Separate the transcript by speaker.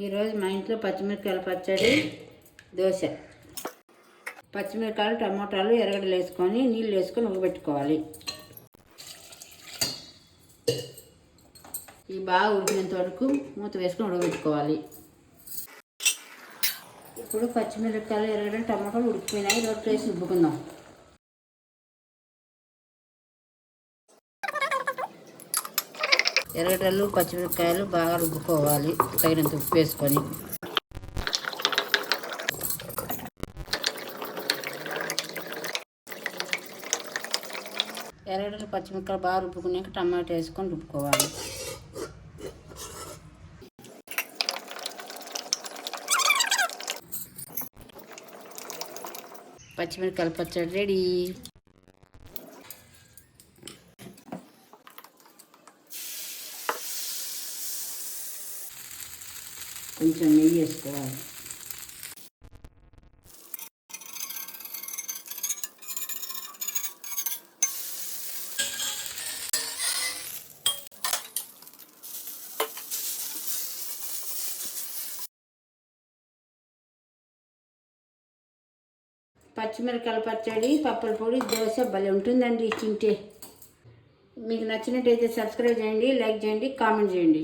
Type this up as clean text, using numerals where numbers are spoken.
Speaker 1: ఈరోజు మా ఇంట్లో పచ్చిమిరపకాయల పచ్చడి, దోశ. పచ్చిమిరపకాయలు, టమోటాలు, ఎర్రగడ్డలు వేసుకొని నీళ్ళు వేసుకొని ఉడకబెట్టుకోవాలి. ఈ బాగా ఉడికినంత వరకు మూత వేసుకొని ఉడకబెట్టుకోవాలి. ఇప్పుడు పచ్చిమిరపకాయలు, ఎర్రగడ్డలు, టమోటాలు ఉడికిపోయినాయి. రోట్లో వేసి ఉబ్బుకుందాం. ఎర్రగడ్డలు, పచ్చిమిరపకాయలు బాగా రుబ్బుకోవాలి. తగినంత ఉప్పు వేసుకొని ఎర్రగడ్డలు, పచ్చిమిరపకాయలు బాగా రుబ్బుకున్నాక టమాటా వేసుకొని రుబ్బుకోవాలి. పచ్చిమిరపకాయల పచ్చడి రెడీ. కొంచెం నెయ్యి వేసుకోవాలి. పచ్చిమిరపకాయల పచ్చడి, పప్పుల పొడి, దోశ భలే ఉంటుందండి తింటే. మీకు నచ్చినట్టయితే సబ్స్క్రైబ్ చేయండి, లైక్ చేయండి, కామెంట్ చేయండి.